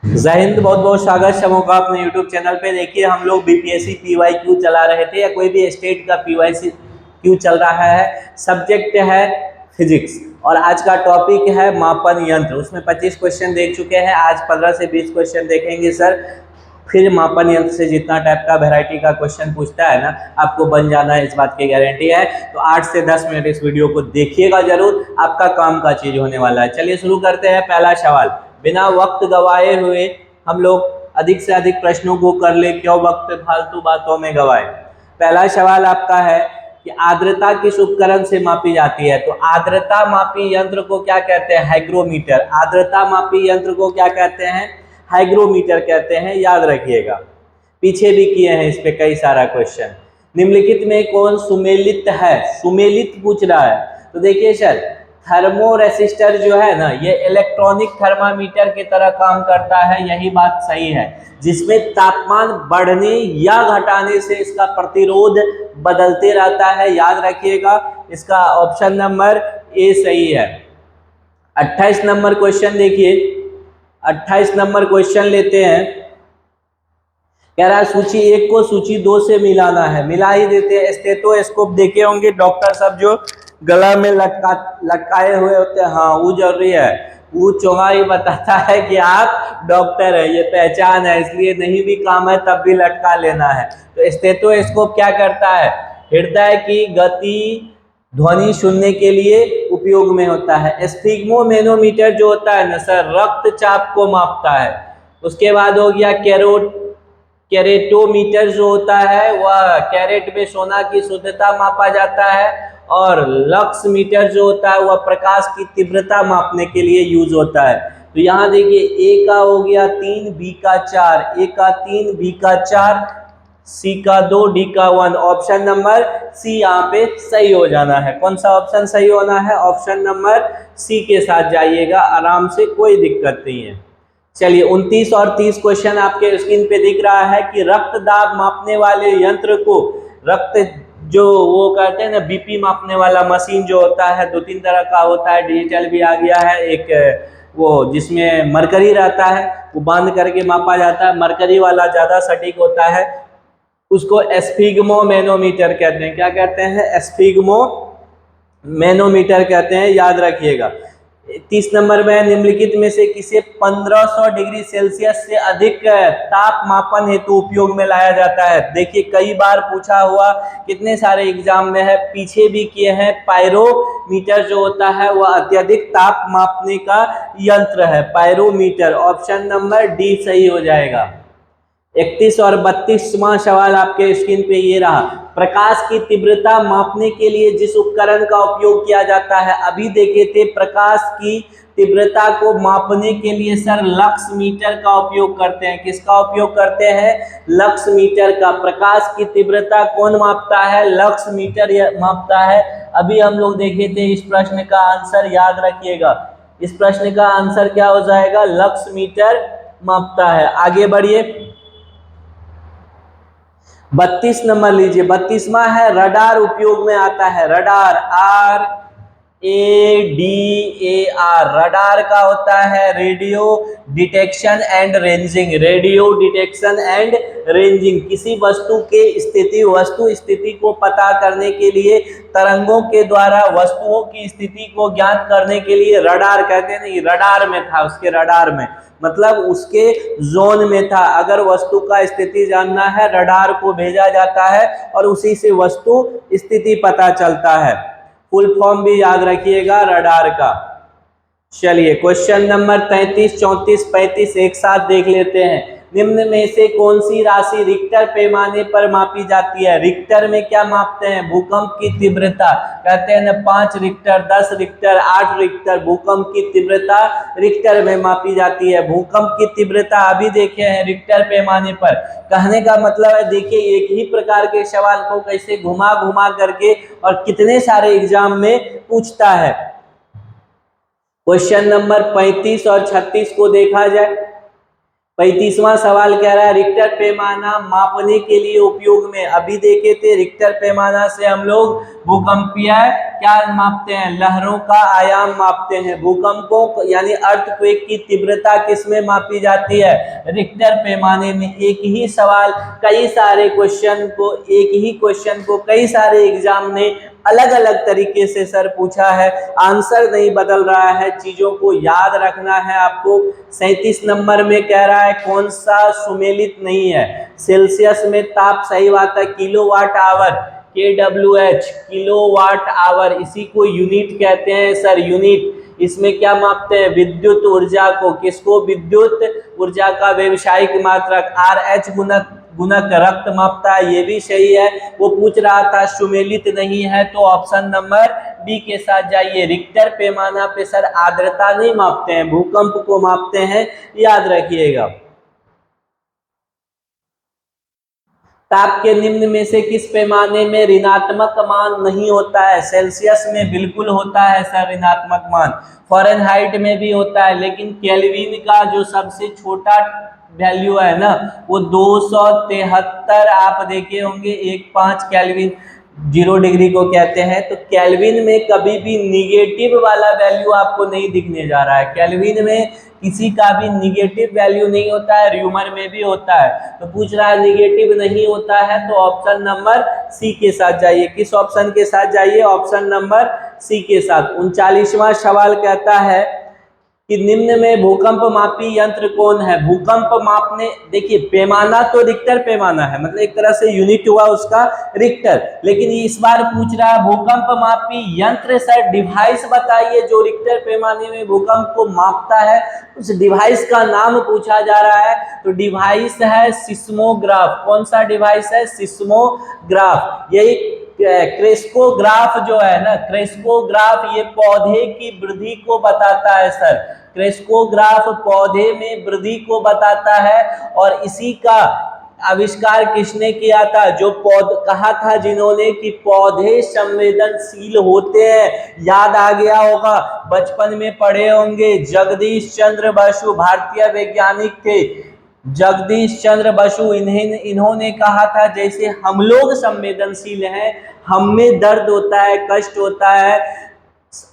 जय हिंद। बहुत बहुत स्वागत है आपका अपने यूट्यूब चैनल पे। देखिए हम लोग बीपीएससी पीवाईक्यू चला रहे थे या कोई भी स्टेट का पीवाईसी क्यू चल रहा है। सब्जेक्ट है फिजिक्स और आज का टॉपिक है मापन यंत्र। उसमें 25 क्वेश्चन देख चुके हैं, आज 15 से 20 क्वेश्चन देखेंगे सर। फिर मापन यंत्र से जितना टाइप का वैरायटी का क्वेश्चन पूछता है ना, आपको बन जाना है, इस बात की गारंटी है। तो 8 से 10 मिनट इस वीडियो को देखिएगा जरूर, आपका काम का चीज होने वाला है। चलिए शुरू करते हैं। पहला सवाल, बिना वक्त गवाए हुए हम लोग अधिक से अधिक प्रश्नों को कर ले, क्यों वक्त फालतू बातों में गवाए। पहला सवाल आपका है कि आर्द्रता किस उपकरण से मापी जाती है। तो आर्द्रता मापी यंत्र को क्या कहते हैं? हाइग्रोमीटर। आर्द्रता मापी यंत्र को क्या कहते हैं? हाइग्रोमीटर कहते हैं, याद रखिएगा। पीछे भी किए हैं इस पे कई सारा क्वेश्चन। निम्नलिखित में कौन सुमेलित है? सुमेलित पूछ रहा है। तो देखिए सर, थर्मो रेसिस्टर जो है ना, ये इलेक्ट्रॉनिक थर्मामीटर की तरह काम करता है, यही बात सही है, जिसमें तापमान बढ़ने या घटाने से इसका प्रतिरोध बदलते रहता है, याद रखिएगा। इसका ऑप्शन नंबर ए सही है। 28 नंबर क्वेश्चन देखिए, 28 नंबर क्वेश्चन लेते हैं। कह रहा है सूची 1 को सूची 2 से मिलाना है, मिला ही देते हैं। स्टेथोस्कोप देखे होंगे डॉक्टर सब जो गला में लटकाए हुए होते हैं, हाँ वो जरूरी है। वो चोगा ही बताता है कि आप डॉक्टर है, ये पहचान है, इसलिए नहीं भी काम है तब भी लटका लेना है। तो स्टेथोस्कोप क्या करता है? हृदय की गति, ध्वनि सुनने के लिए उपयोग में होता है। स्फिग्मोमेनोमीटर जो होता है ना सर, रक्तचाप को मापता है। उसके बाद हो गया कैरेटोमीटर जो होता है, वह कैरेट में सोना की शुद्धता मापा जाता है। और लक्स मीटर जो होता है वह प्रकाश की तीव्रता मापने के लिए यूज होता है। तो यहाँ देखिए, ए का हो गया 3, बी का 4, ए का 3, बी का 4, सी का 2, डी का 1। ऑप्शन नंबर सी यहाँ पे सही हो जाना है। कौन सा ऑप्शन सही होना है? ऑप्शन नंबर सी के साथ जाइएगा आराम से, कोई दिक्कत नहीं है। चलिए 29 और 30 क्वेश्चन आपके स्क्रीन पे दिख रहा है कि रक्त दाब मापने वाले यंत्र को, रक्त जो वो कहते हैं ना, बीपी मापने वाला मशीन जो होता है, 2-3 तरह का होता है, डिजिटल भी आ गया है। एक वो जिसमें मरकरी रहता है, वो बांध करके मापा जाता है, मरकरी वाला ज्यादा सटीक होता है, उसको स्फिग्मो मैनोमीटर कहते हैं। क्या कहते हैं? स्फिग्मो मैनोमीटर कहते हैं, याद रखिएगा। 30 नंबर में, निम्नलिखित में से किसे 1500 डिग्री सेल्सियस से अधिक ताप मापन हेतु उपयोग में लाया जाता है? देखिए कई बार पूछा हुआ, कितने सारे एग्जाम में है, पीछे भी किए हैं। पायरोमीटर जो होता है वह अत्यधिक ताप मापने का यंत्र है, पायरोमीटर। ऑप्शन नंबर डी सही हो जाएगा। 31 और 32वां सवाल आपके स्क्रीन पे ये रहा, प्रकाश की तीव्रता मापने के लिए जिस उपकरण का उपयोग किया जाता है, अभी देखे थे प्रकाश की तीव्रता को मापने के लिए सर लक्स मीटर का उपयोग करते हैं। किसका उपयोग करते हैं? लक्स मीटर का। प्रकाश की तीव्रता कौन मापता है? लक्स मीटर मापता है। अभी हम लोग देखे थे, इस प्रश्न का आंसर याद रखिएगा, इस प्रश्न का आंसर क्या हो जाएगा? लक्स मीटर मापता है। आगे बढ़िए, 32 नंबर लीजिए। 32वां है, रडार उपयोग में आता है। रडार, RADAR, रडार का होता है radio detection and ranging. Radio detection and ranging, किसी वस्तु के स्थिति, वस्तु स्थिति को पता करने के लिए तरंगों के द्वारा वस्तुओं की स्थिति को ज्ञात करने के लिए रडार कहते हैं। नहीं, रडार में था, उसके रडार में मतलब उसके जोन में था। अगर वस्तु का स्थिति जानना है, रडार को भेजा जाता है और उसी से वस्तु स्थिति पता चलता है। फुल फॉर्म भी याद रखिएगा रडार का। चलिए क्वेश्चन नंबर 33, 34, 35 एक साथ देख लेते हैं। निम्न में से कौन सी राशि रिक्टर पैमाने पर मापी जाती है? रिक्टर में क्या मापते हैं? भूकंप की तीव्रता। कहते हैं ना 5 रिक्टर, 10 रिक्टर, 8 रिक्टर, भूकंप की तीव्रता रिक्टर में मापी जाती है। भूकंप की तीव्रता अभी देखे हैं रिक्टर पैमाने पर। कहने का मतलब है, देखिए एक ही प्रकार के सवाल को कैसे घुमा घुमा करके और कितने सारे एग्जाम में पूछता है। क्वेश्चन नंबर 35 और 36 को देखा जाए। 35वां सवाल कह रहा है रिक्टर पैमाना मापने के लिए उपयोग में। अभी देखे थे रिक्टर पैमाना से हम लोग भूकंपीय क्या मापते हैं, लहरों का आयाम मापते हैं। भूकंपों यानी अर्थक्वेक की तीव्रता किसमें मापी जाती है, रिक्टर पैमाने में। एक ही सवाल कई सारे क्वेश्चन को, एक ही क्वेश्चन को कई सारे एग्जाम ने अलग अलग तरीके से सर पूछा है, आंसर नहीं बदल रहा है, चीजों को याद रखना है आपको। 37 नंबर में कह रहा है कौन सा सुमेलित नहीं है, सेल्सियस में ताप, सही बात है, kilowatt hour, KWH kilowatt hour, इसी को यूनिट कहते हैं सर, यूनिट। इसमें क्या मापते हैं, विद्युत ऊर्जा को, किसको, विद्युत ऊर्जा का व्यवसायिक मात्रक, RH गुणक रक्त मापता है, ये भी सही है। वो पूछ रहा था सुमेलित नहीं है, तो ऑप्शन नंबर बी के साथ जाइए। रिक्टर पैमाना पे सर आर्द्रता नहीं मापते हैं, भूकंप को मापते हैं, याद रखिएगा। ताप के निम्न में से किस पैमाने में ऋणात्मक मान नहीं होता है, सेल्सियस में बिल्कुल होता है सर ऋणात्मक मान, फ़ारेनहाइट में भी होता है, लेकिन केल्विन का जो सबसे छोटा वैल्यू है ना वो 273 आप देखे होंगे, 15 केल्विन 0 डिग्री को कहते हैं। तो केल्विन में कभी भी निगेटिव वाला वैल्यू आपको नहीं दिखने जा रहा है, केल्विन में किसी का भी निगेटिव वैल्यू नहीं होता है, र्यूमर में भी होता है। तो पूछ रहा है निगेटिव नहीं होता है, तो ऑप्शन नंबर सी के साथ जाइए। किस ऑप्शन के साथ जाइए, ऑप्शन नंबर सी के साथ। 39वां सवाल कहता है कि निम्न में भूकंप मापी यंत्र कौन है। भूकंप मापने, देखिए पैमाना तो रिक्टर पैमाना है, मतलब एक तरह से यूनिट हुआ उसका रिक्टर, लेकिन इस बार पूछ रहा है भूकंप मापी यंत्र, सर डिवाइस बताइए जो रिक्टर पैमाने में भूकंप को मापता है, उस डिवाइस का नाम पूछा जा रहा है। तो डिवाइस है सिस्मोग्राफ। कौन सा डिवाइस है, सिस्मोग्राफ। यही क्रेस्कोग्राफ जो है ना, क्रेस्कोग्राफ ये पौधे की वृद्धि को बताता है सर, क्रेस्कोग्राफ पौधे में वृद्धि को बताता है। और इसी का आविष्कार किसने किया था, जो कहा था जिन्होंने कि पौधे संवेदनशील होते हैं, याद आ गया होगा, बचपन में पढ़े होंगे, जगदीश चंद्र बसु भारतीय वैज्ञानिक थे, जगदीश चंद्र बसु। इन्होंने कहा था जैसे हम लोग संवेदनशील हैं, हम में दर्द होता है, कष्ट होता है,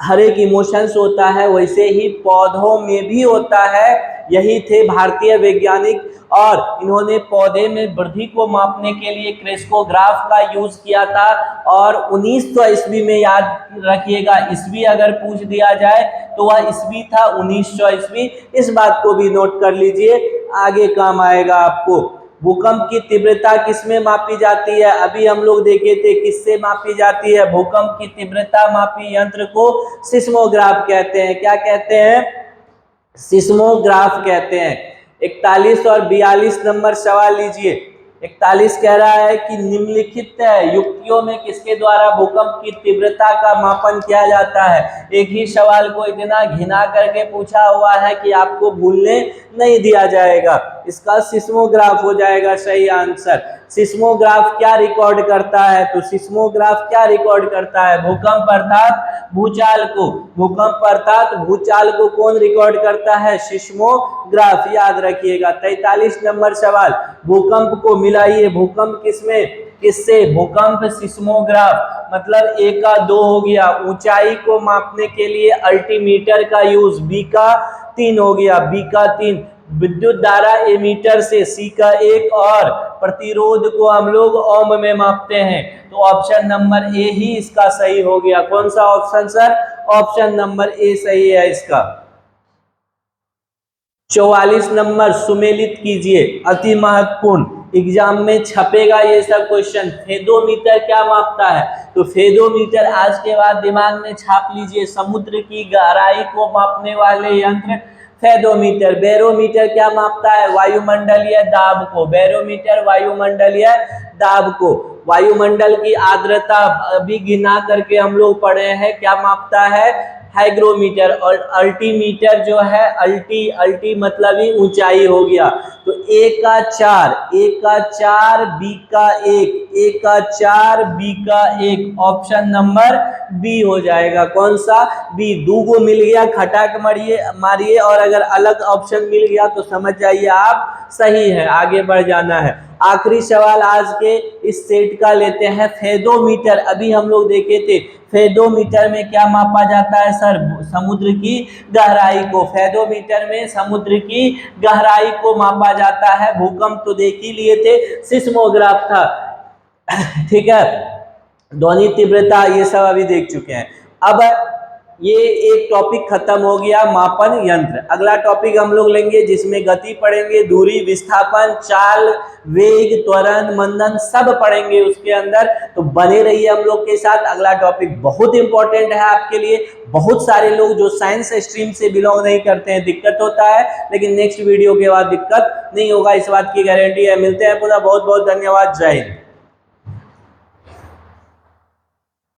हर एक इमोशंस होता है, वैसे ही पौधों में भी होता है। यही थे भारतीय वैज्ञानिक, और इन्होंने पौधे में वृद्धि को मापने के लिए क्रेस्कोग्राफ का यूज किया था। और 1900 ईस्वी में, याद रखिएगा, ईस्वी अगर पूछ दिया जाए तो वह ईस्वी था 1900 ईस्वी, इस बात को भी नोट कर लीजिए, आगे काम आएगा आपको। भूकंप की तीव्रता किसमें मापी जाती है, अभी हम लोग देखे थे किससे मापी जाती है, भूकंप की तीव्रता मापी यंत्र को सिस्मोग्राफ कहते हैं। क्या कहते हैं, सिस्मोग्राफ कहते हैं। 41 और 42 नंबर सवाल लीजिए। 41 कह रहा है कि निम्नलिखित युक्तियों में किसके द्वारा भूकंप की तीव्रता का मापन किया जाता है। एक ही सवाल को इतना घिना करके पूछा हुआ है कि आपको भूलने नहीं दिया जाएगा, इसका सिस्मोग्राफ हो जाएगा सही आंसर। सिस्मोग्राफ क्या रिकॉर्ड करता है, तो सिस्मोग्राफ क्या रिकॉर्ड करता है, भूकंप अर्थात भूचाल को, भूकंप अर्थात भूचाल को कौन रिकॉर्ड करता है, सिस्मोग्राफ, याद रखिएगा। 43 नंबर सवाल, भूकंप को मिलाइए, भूकंप किसमें किससे, भूकंप सिस्मोग्राफ, मतलब ए का 2 हो गया, ऊंचाई को मापने के लिए अल्टीमीटर का यूज, बी का 3 हो गया, बी का 3, विद्युत धारा एमीटर से, सी का 1, और प्रतिरोध को हम लोग ओम में मापते हैं। तो ऑप्शन नंबर ए ही इसका सही हो गया। कौन सा option sir, option number A सही है इसका। 44 नंबर सुमेलित कीजिए, अति महत्वपूर्ण, एग्जाम में छपेगा ये सब क्वेश्चन। फेदोमीटर क्या मापता है, तो फेदोमीटर आज के बाद दिमाग में छाप लीजिए, समुद्र की गहराई को मापने वाले यंत्र फेदोमीटर। बैरोमीटर क्या मापता है, वायुमंडलीय दाब को, बैरोमीटर वायुमंडलीय दाब को। वायुमंडल की आर्द्रता अभी गिना करके हम लोग पढ़े हैं, क्या मापता है, हाइग्रोमीटर, और अल्टीमीटर जो है अल्टी मतलब ही ऊंचाई हो गया। तो A का 4, B का 1, A का 4, B का 1, ऑप्शन नंबर बी हो जाएगा। कौन सा? बी। दूगो मिल गया, खटाक मारिए, और अगर अलग ऑप्शन मिल गया तो समझ जाइए आप सही है, आगे बढ़ जाना है। आखिरी सवाल आज के इस सेट का लेते हैं, फेदोमीटर। अभी हम लोग देखे थे फेदोमीटर में क्या मापा जाता है सर? समुद्र की गहराई को। फेदोमीटर में समुद्र की गहराई को मापा जाता है। भूकंप तो देख ही लिए थे, सिस्मोग्राफ था, ठीक है, ध्वनि तीव्रता, ये सब अभी देख चुके हैं। अब ये एक टॉपिक खत्म हो गया, मापन यंत्र। अगला टॉपिक हम लोग लेंगे जिसमें गति पढ़ेंगे, दूरी, विस्थापन, चाल, वेग, त्वरण, मंदन, सब पढ़ेंगे उसके अंदर। तो बने रहिए हम लोग के साथ। अगला टॉपिक बहुत इंपॉर्टेंट है आपके लिए। बहुत सारे लोग जो साइंस स्ट्रीम से बिलोंग नहीं करते हैं, दिक्कत होता है, लेकिन नेक्स्ट वीडियो के बाद दिक्कत नहीं होगा, इस बात की गारंटी है। मिलते हैं पुनः। बहुत बहुत धन्यवाद। जय हिंद।